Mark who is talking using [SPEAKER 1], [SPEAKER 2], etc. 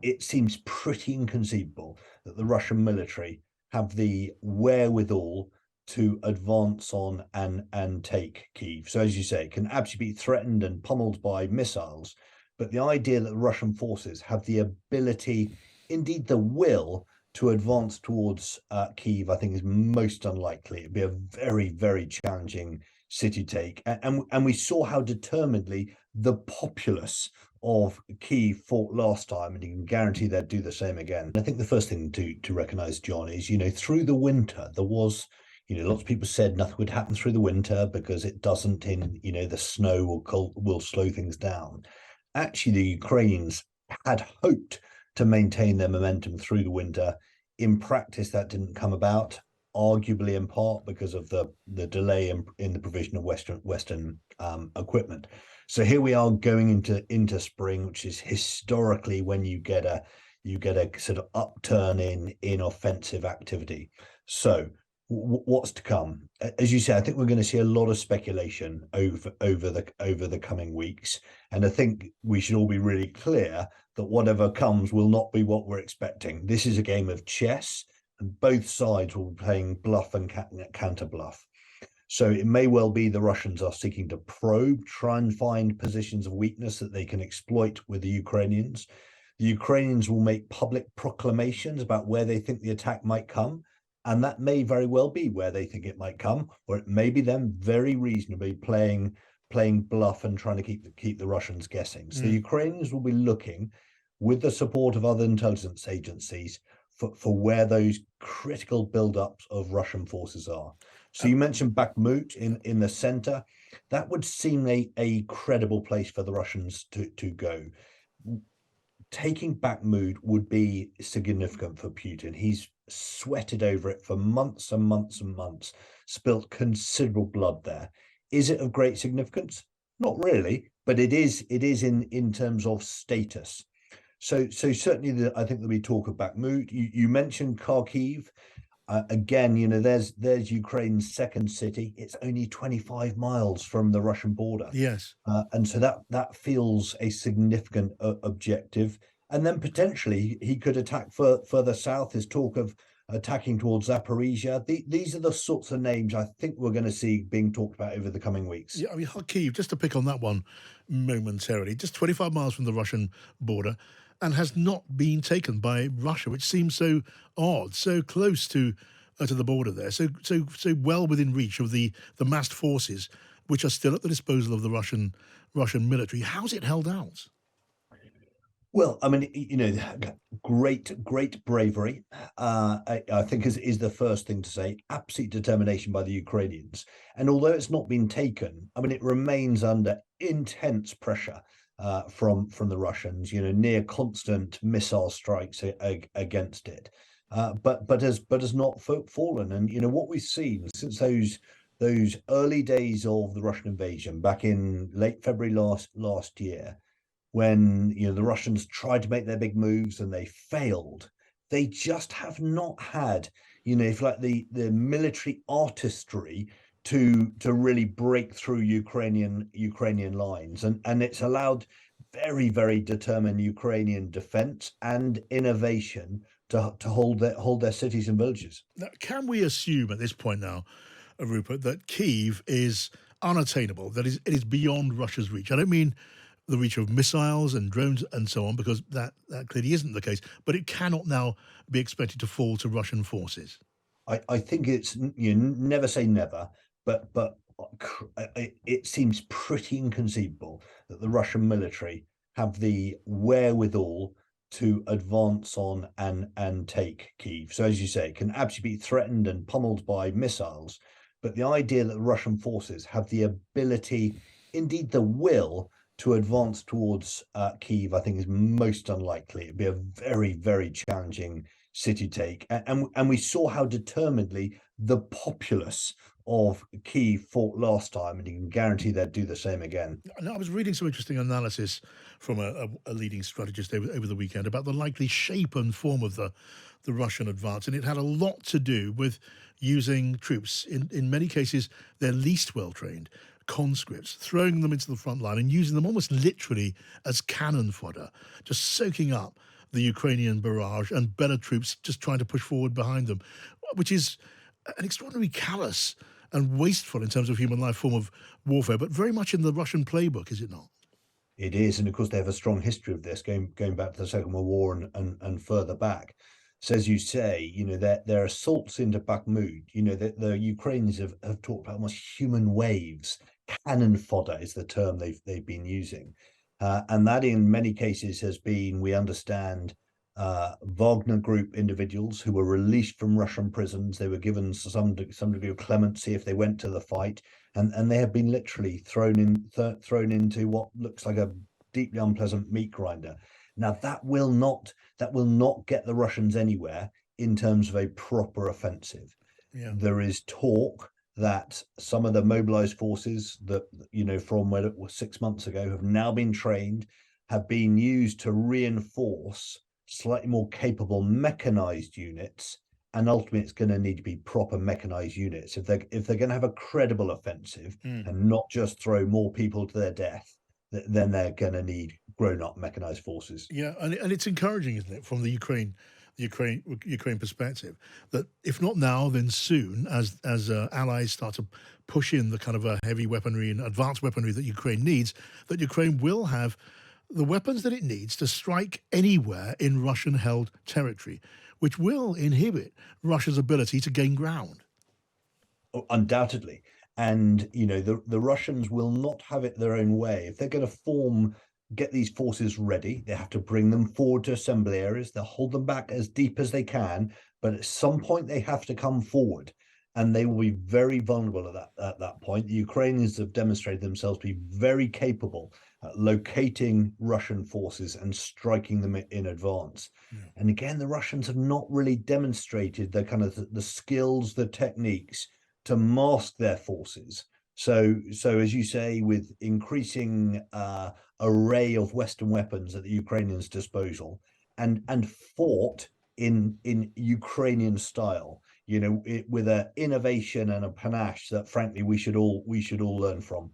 [SPEAKER 1] it seems pretty inconceivable that the Russian military have the wherewithal to advance on and take Kyiv. So as you say, it can absolutely be threatened and pummeled by missiles. But the idea that the Russian forces have the ability, indeed the will, to advance towards Kyiv, I think is most unlikely. It'd be a very, very challenging city take. And we saw how determinedly the populace of Kyiv fought last time, and you can guarantee they'd do the same again. I think the first thing to recognise, John, is, through the winter, there was, lots of people said nothing would happen through the winter because it doesn't the snow or cold will slow things down. Actually, the Ukrainians had hoped to maintain their momentum through the winter. In practice, that didn't come about, arguably in part because of the delay in the provision of Western equipment. So here we are going into spring, which is historically when you get a sort of upturn in offensive activity. So what's to come? As you say, I think we're going to see a lot of speculation over the coming weeks, and I think we should all be really clear that whatever comes will not be what we're expecting. This is a game of chess, and both sides will be playing bluff and counter bluff. So it may well be the Russians are seeking to probe, try and find positions of weakness that they can exploit with the Ukrainians. The Ukrainians will make public proclamations about where they think the attack might come, and that may very well be where they think it might come, or it may be them very reasonably playing bluff and trying to keep the Russians guessing. So the Ukrainians will be looking, with the support of other intelligence agencies, for where those critical buildups of Russian forces are. So you mentioned Bakhmut in the center. That would seem a credible place for the Russians to go. Taking Bakhmut would be significant for Putin. He's sweated over it for months and months and months, spilt considerable blood there. Is it of great significance? Not really, but it is in terms of status. So certainly, I think there'll be talk of Bakhmut. You mentioned Kharkiv. Again, there's Ukraine's second city. It's only 25 miles from the Russian border.
[SPEAKER 2] Yes.
[SPEAKER 1] And so that feels a significant objective. And then potentially he could attack further south. There's talk of attacking towards Zaporizhia. These are the sorts of names I think we're going to see being talked about over the coming weeks.
[SPEAKER 2] Yeah, I mean, Kyiv, just to pick on that one momentarily, just 25 miles from the Russian border, and has not been taken by Russia, which seems so odd, so close to the border there, so well within reach of the massed forces, which are still at the disposal of the Russian military. How's it held out?
[SPEAKER 1] Well, I mean, great bravery. I think is the first thing to say. Absolute determination by the Ukrainians, and although it's not been taken, I mean, it remains under intense pressure from the Russians. Near constant missile strikes against it, but has not fallen. And what we've seen since those early days of the Russian invasion back in late February last year, when the Russians tried to make their big moves and they failed, they just have not had if like the military artistry to really break through Ukrainian lines, and it's allowed very, very determined Ukrainian defense and innovation to hold their cities and villages.
[SPEAKER 2] Now, can we assume at this point now, Rupert, that Kyiv is unattainable, that it is beyond Russia's reach? I don't mean the reach of missiles and drones and so on, because that clearly isn't the case, but it cannot now be expected to fall to Russian forces.
[SPEAKER 1] I think it's, never say never, but it seems pretty inconceivable that the Russian military have the wherewithal to advance on and take Kyiv. So as you say, it can absolutely be threatened and pummeled by missiles, but the idea that the Russian forces have the ability, indeed the will, to advance towards Kyiv, I think is most unlikely. It'd be a very, very challenging city take. And we saw how determinedly the populace of Kyiv fought last time, and you can guarantee they'd do the same again.
[SPEAKER 2] Now, I was reading some interesting analysis from a leading strategist over the weekend about the likely shape and form of the Russian advance, and it had a lot to do with using troops, in many cases, they're least well-trained, conscripts, throwing them into the front line and using them almost literally as cannon fodder, just soaking up the Ukrainian barrage and better troops just trying to push forward behind them, which is an extraordinarily callous and wasteful in terms of human life form of warfare, but very much in the Russian playbook, is it not?
[SPEAKER 1] It is, and of course they have a strong history of this, going back to the Second World War and further back. So as you say, their assaults into Bakhmut, the Ukrainians have talked about almost human waves. Cannon fodder is the term they've been using, and that in many cases has been, we understand, Wagner Group individuals who were released from Russian prisons. They were given some degree of clemency if they went to the fight, and they have been literally thrown into what looks like a deeply unpleasant meat grinder. Now that will not get the Russians anywhere in terms of a proper offensive.
[SPEAKER 2] Yeah.
[SPEAKER 1] There is talk that some of the mobilized forces that, from when it was 6 months ago, have now been trained, have been used to reinforce slightly more capable mechanized units, and ultimately it's going to need to be proper mechanized units if they're going to have a credible offensive and not just throw more people to their death. Then they're going to need grown-up mechanized forces.
[SPEAKER 2] Yeah, and it's encouraging, isn't it, from the Ukraine perspective, that if not now, then soon, as allies start to push in the kind of heavy weaponry and advanced weaponry that Ukraine needs, that Ukraine will have the weapons that it needs to strike anywhere in Russian-held territory, which will inhibit Russia's ability to gain ground.
[SPEAKER 1] Oh, undoubtedly. And the Russians will not have it their own way. If they're going to get these forces ready, they have to bring them forward to assembly areas. They'll hold them back as deep as they can, but at some point they have to come forward, and they will be very vulnerable at that point. The Ukrainians have demonstrated themselves to be very capable at locating Russian forces and striking them in advance.
[SPEAKER 2] Yeah.
[SPEAKER 1] And again, the Russians have not really demonstrated the kind of the skills, the techniques to mask their forces. So as you say, with increasing array of Western weapons at the Ukrainians' disposal, and fought in Ukrainian style, with an innovation and a panache that, frankly, we should all learn from.